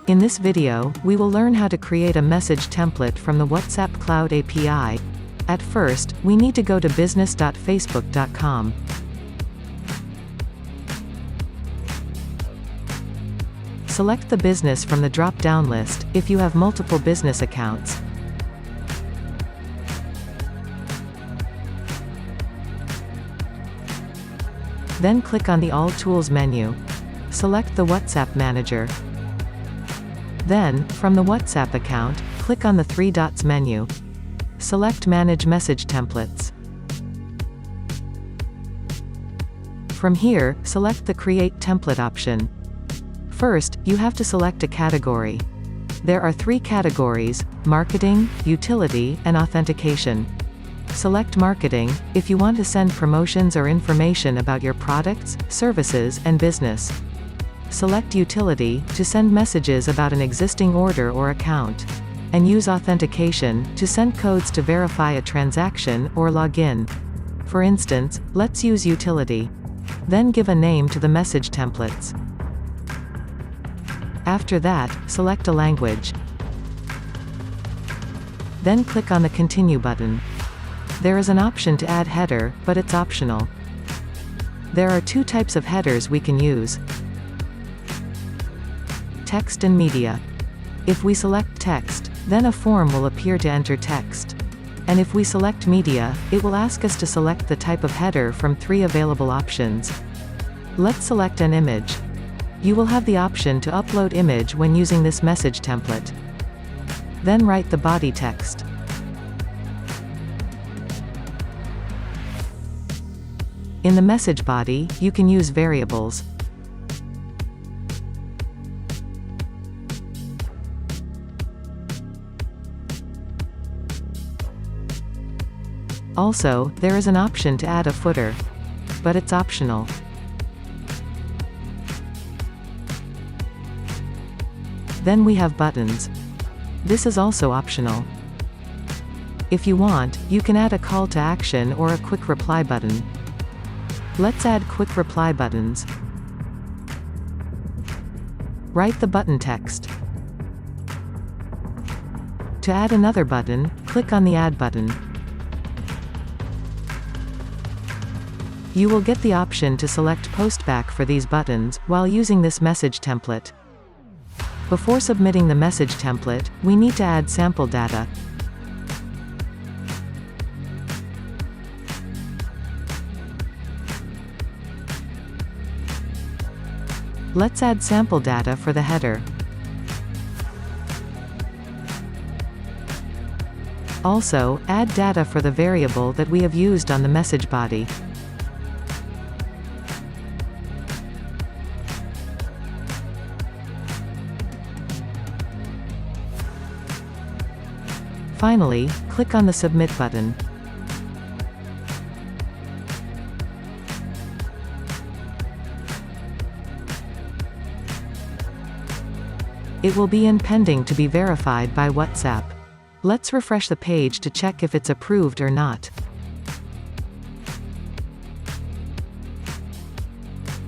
In this video, we will learn how to create a message template from the WhatsApp Cloud API. At first, we need to go to business.facebook.com. Select the business from the drop-down list, if you have multiple business accounts. Then click on the All Tools menu. Select the WhatsApp Manager. Then, from the WhatsApp account, click on the three dots menu. Select Manage Message Templates. From here, select the Create Template option. First, you have to select a category. There are three categories: marketing, utility, and authentication. Select marketing, if you want to send promotions or information about your products, services, and business. Select utility, to send messages about an existing order or account. And use authentication, to send codes to verify a transaction, or log in. For instance, let's use utility. Then give a name to the message templates. After that, select a language. Then click on the Continue button. There is an option to add header, but it's optional. There are two types of headers we can use: text and media. If we select text, then a form will appear to enter text. And if we select media, it will ask us to select the type of header from three available options. Let's select an image. You will have the option to upload image when using this message template. Then write the body text. In the message body, you can use variables. Also, there is an option to add a footer. But it's optional. Then we have buttons. This is also optional. If you want, you can add a call to action or a quick reply button. Let's add quick reply buttons. Write the button text. To add another button, click on the Add button. You will get the option to select postback for these buttons, while using this message template. Before submitting the message template, we need to add sample data. Let's add sample data for the header. Also, add data for the variable that we have used on the message body. Finally, click on the Submit button. It will be in pending to be verified by WhatsApp. Let's refresh the page to check if it's approved or not.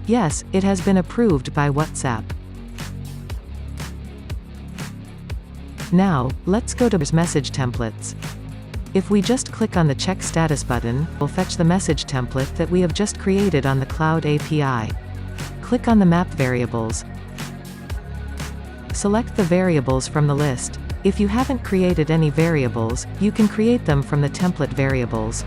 Yes, it has been approved by WhatsApp. Now, let's go to message templates. If we just click on the Check Status button, we'll fetch the message template that we have just created on the Cloud API. Click on the Map Variables. Select the variables from the list. If you haven't created any variables, you can create them from the template variables.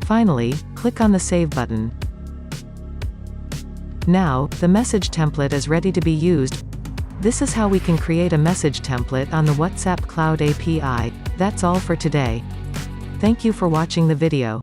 Finally, click on the Save button. Now, the message template is ready to be used. This is how we can create a message template on the WhatsApp Cloud API. That's all for today. Thank you for watching the video.